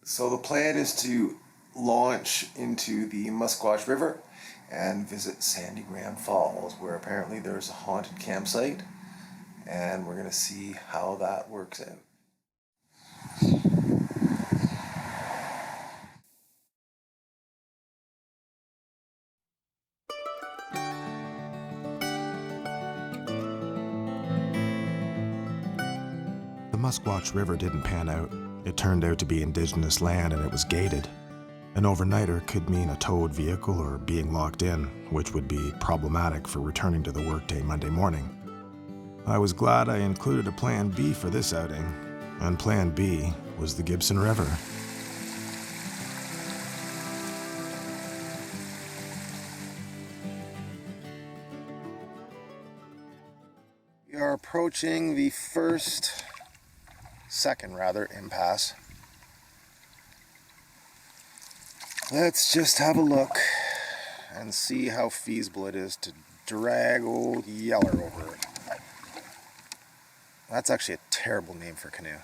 So the plan is to launch into the Musquitoes River and visit Sandy Graham Falls, where apparently there's a haunted campsite, and we're going to see how that works out. The Musquitoes River didn't pan out. It turned out to be indigenous land and it was gated. An overnighter could mean a towed vehicle or being locked in, which would be problematic for returning to the workday Monday morning. I was glad I included a plan B for this outing, and plan B was the Gibson River. We are approaching the second impasse. Let's just have a look and see how feasible it is to drag old Yeller over it. That's actually a terrible name for a canoe.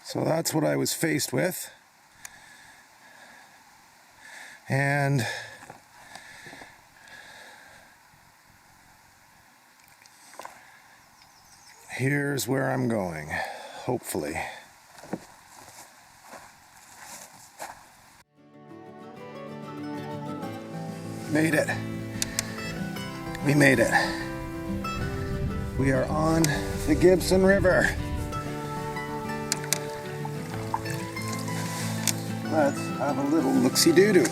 So that's what I was faced with. And here's where I'm going, hopefully. Made it. We made it. We are on the Gibson River. Let's have a little look-see-doo-doo.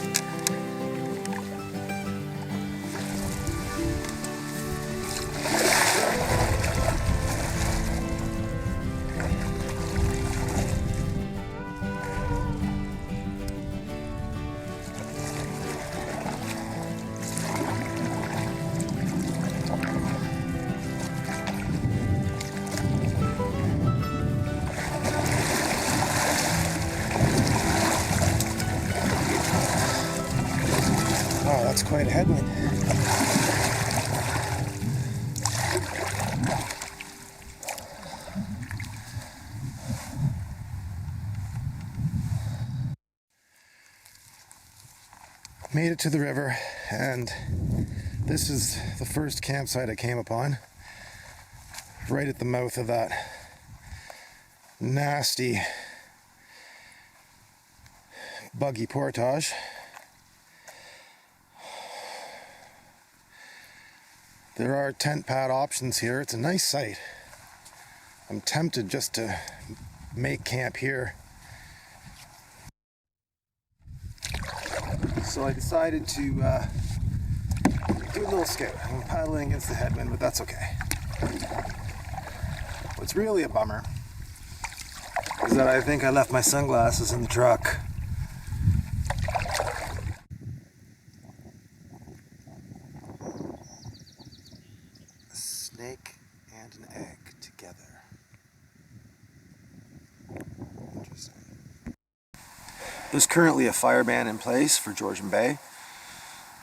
Oh, that's quite a headwind. Made it to the river, and this is the first campsite I came upon, right at the mouth of that nasty buggy portage. There are tent pad options here. It's a nice site. I'm tempted just to make camp here. So I decided to do a little scout. I'm paddling against the headwind, but that's okay. What's really a bummer is that I think I left my sunglasses in the truck. Snake and an egg together. Interesting. There's currently a fire ban in place for Georgian Bay,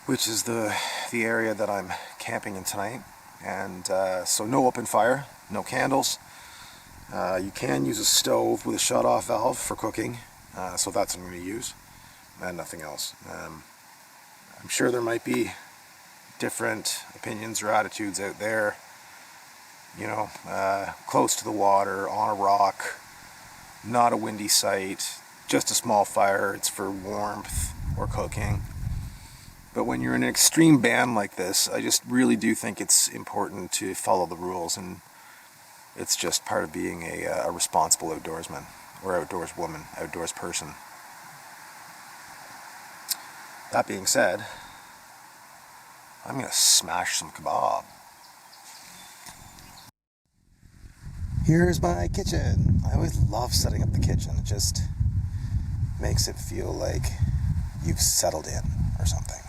which is the area that I'm camping in tonight. And so no open fire, no candles. You can use a stove with a shut-off valve for cooking, so that's what I'm going to use, and nothing else. I'm sure there might be different opinions or attitudes out there. You know, close to the water, on a rock, not a windy site, just a small fire, it's for warmth or cooking. But when you're in an extreme ban like this, I just really do think it's important to follow the rules, and it's just part of being a responsible outdoorsman, or outdoors woman, outdoors person. That being said, I'm going to smash some kebab. Here's my kitchen. I always love setting up the kitchen. It just makes it feel like you've settled in or something.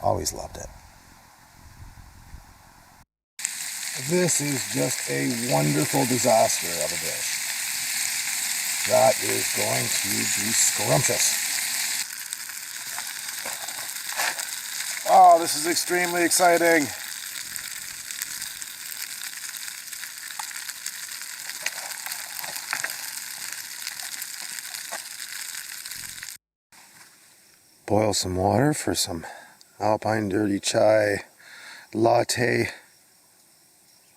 Always loved it. This is just a wonderful disaster of a dish. That is going to be scrumptious. Oh, this is extremely exciting. Boil some water for some Alpine Dirty Chai latte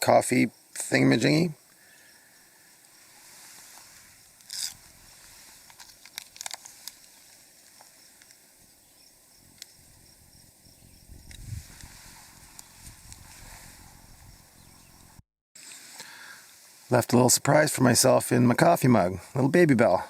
coffee thingamajiggy. Left a little surprise for myself in my coffee mug, little baby bell.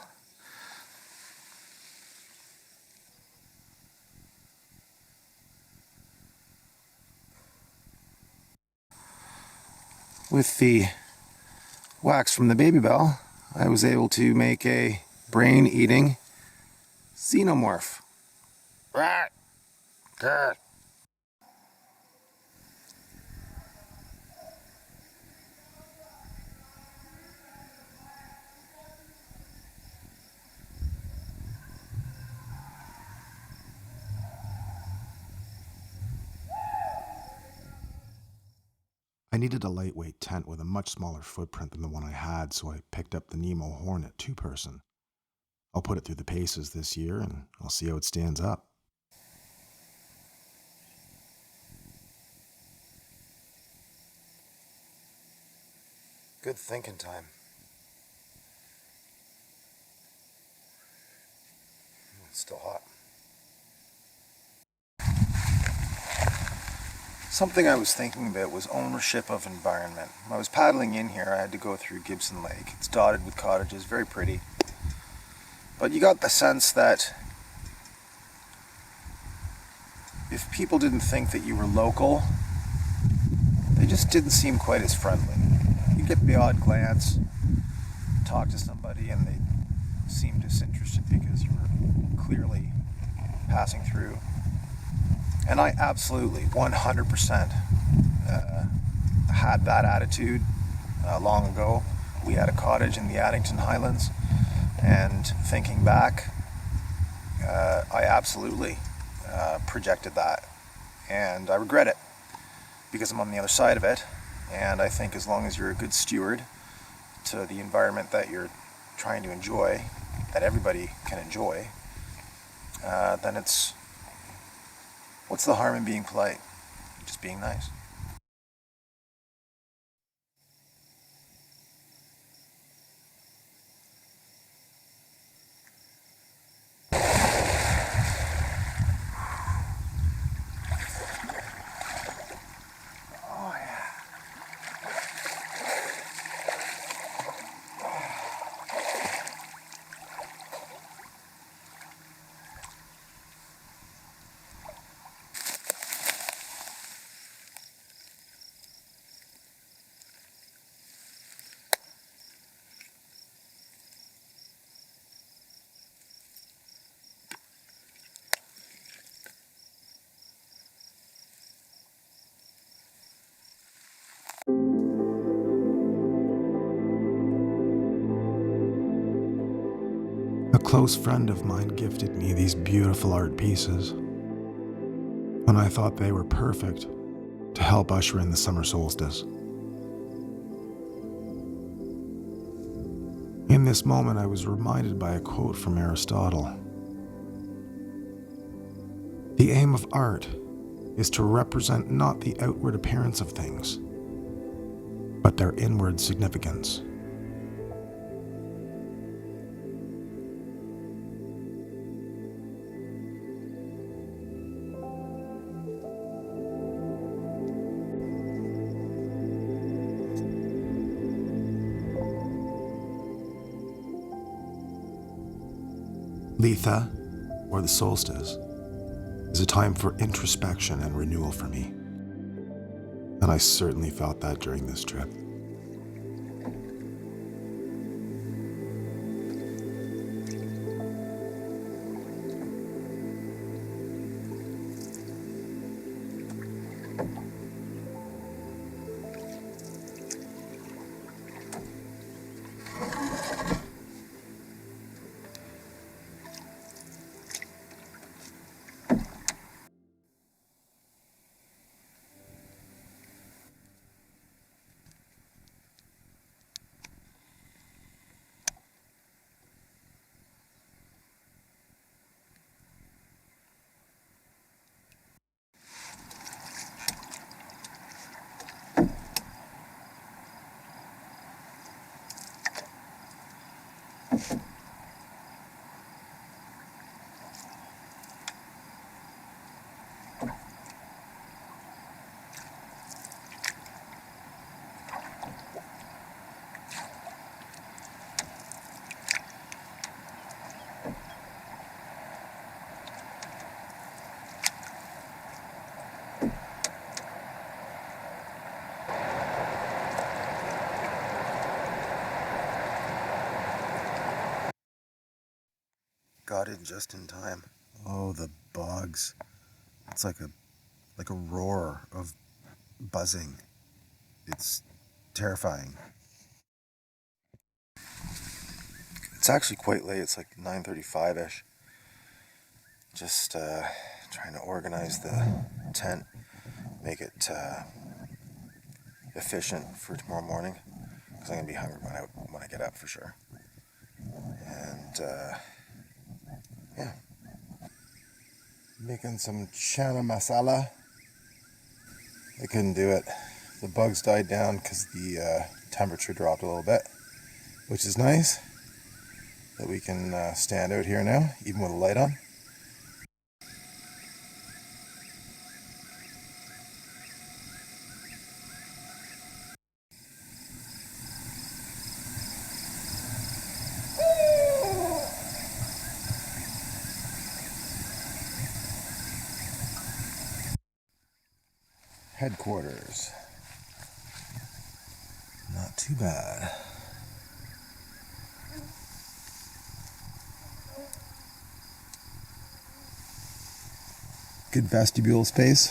With the wax from the baby bell, I was able to make a brain-eating xenomorph. Right. Good. I needed a lightweight tent with a much smaller footprint than the one I had, so I picked up the Nemo Hornet 2-person. I'll put it through the paces this year, and I'll see how it stands up. Good thinking time. It's still hot. Something I was thinking about was ownership of environment. When I was paddling in here, I had to go through Gibson Lake. It's dotted with cottages, very pretty. But you got the sense that if people didn't think that you were local, they just didn't seem quite as friendly. You get the odd glance, talk to somebody, and they seem disinterested because you were clearly passing through. And I absolutely, 100% had that attitude long ago. We had a cottage in the Addington Highlands, and thinking back, I absolutely projected that. And I regret it, because I'm on the other side of it, and I think as long as you're a good steward to the environment that you're trying to enjoy, that everybody can enjoy, then it's... what's the harm in being polite? Just being nice. Oh yeah. A close friend of mine gifted me these beautiful art pieces, and I thought they were perfect to help usher in the summer solstice. In this moment, I was reminded by a quote from Aristotle. The aim of art is to represent not the outward appearance of things, but their inward significance. Litha, or the solstice, is a time for introspection and renewal for me. And I certainly felt that during this trip. Got in just in time. Oh, the bugs. It's like a roar of buzzing. It's terrifying. It's actually quite late. It's like 9:35ish. Just trying to organize the tent, make it efficient for tomorrow morning, because I'm gonna be hungry when I get up for sure. And yeah, making some chana masala. I couldn't do it. The bugs died down because the temperature dropped a little bit, which is nice that we can stand out here now, even with a light on. Headquarters. Not too bad. Good vestibule space.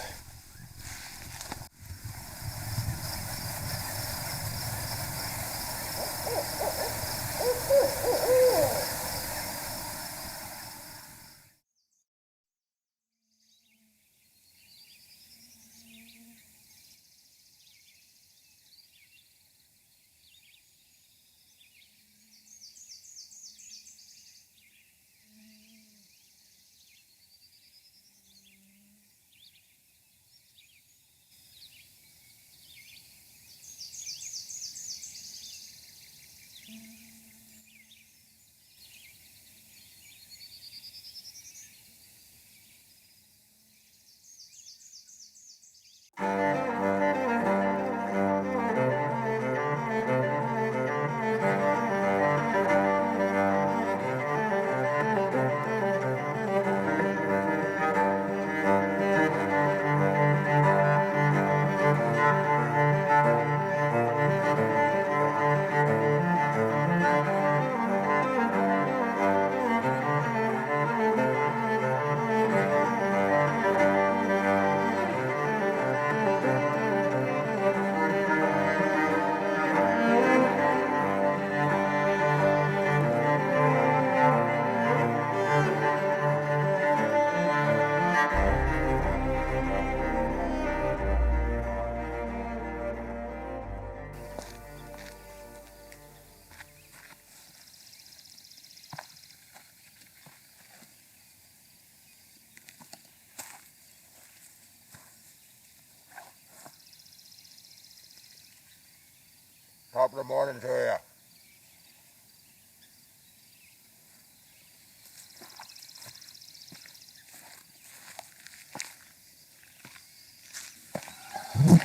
Top of the morning to you.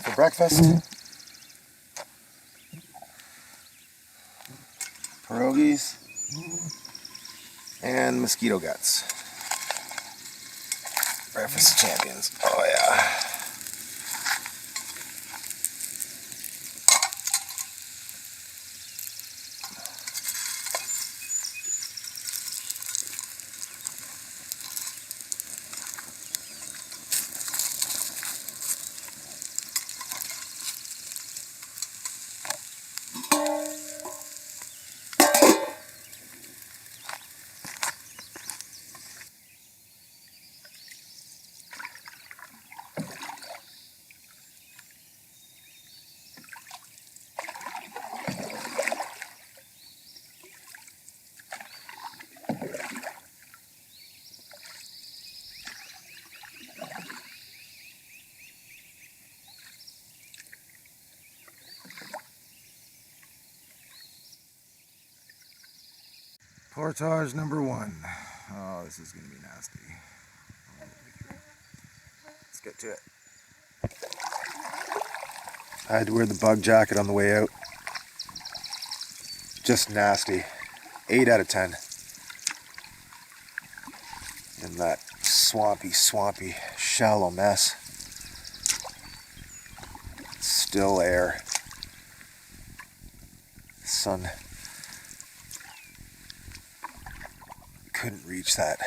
For breakfast, pierogies and mosquito guts. Breakfast of champions. Oh yeah. Portage number 1. Oh, this is going to be nasty. Let's get to it. I had to wear the bug jacket on the way out. Just nasty. 8 out of 10. In that swampy, shallow mess. Still air. Sun couldn't reach that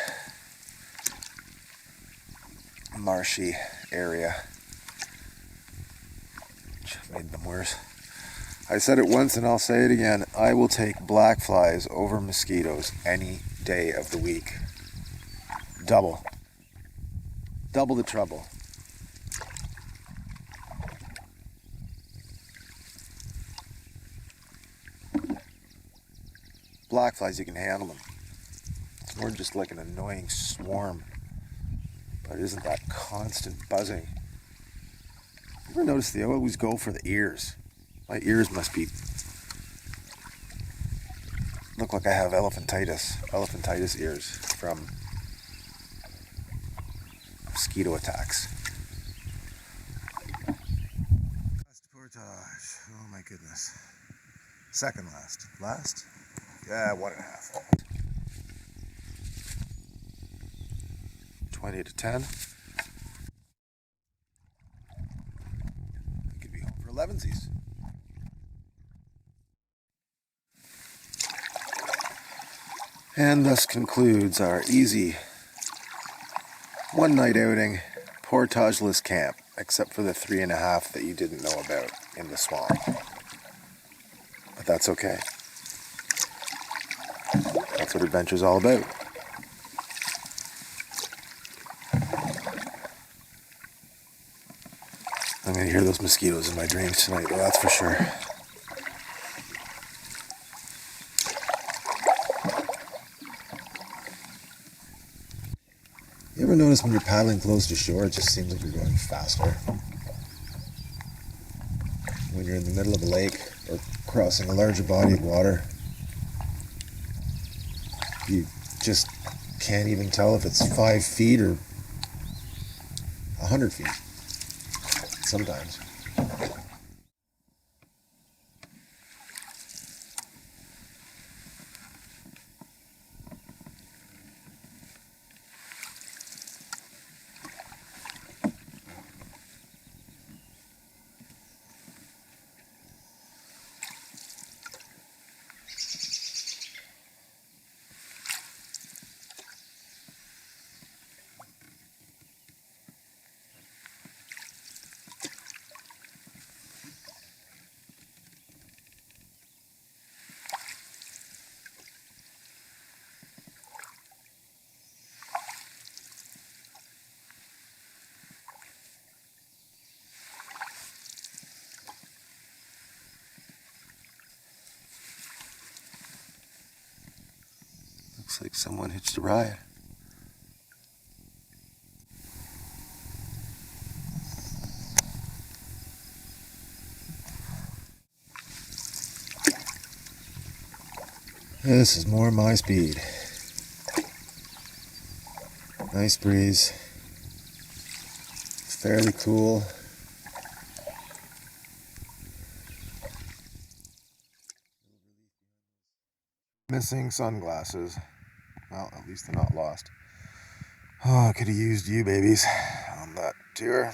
marshy area, which made them worse. I said it once and I'll say it again. I will take black flies over mosquitoes any day of the week. Double the trouble. Black flies, you can handle them. It's more just like an annoying swarm. But it isn't that constant buzzing. You ever notice they always go for the ears? My ears must be... look like I have elephantitis ears from mosquito attacks. Last portage. Oh my goodness. Second last. Last? Yeah, 1.5. 20 to 10. I could be home for 11sies. And thus concludes our easy one-night outing, portageless camp, except for the 3.5 that you didn't know about in the swamp. But that's okay. That's what adventure's all about. I'm going to hear those mosquitoes in my dreams tonight, well, that's for sure. You ever notice when you're paddling close to shore, it just seems like you're going faster? When you're in the middle of a lake or crossing a larger body of water, you just can't even tell if it's 5 feet or 100 feet. Sometimes. Looks like someone hitched a ride. This is more my speed. Nice breeze. Fairly cool. Missing sunglasses. Well, at least they're not lost. Oh, I could have used you babies on that tour.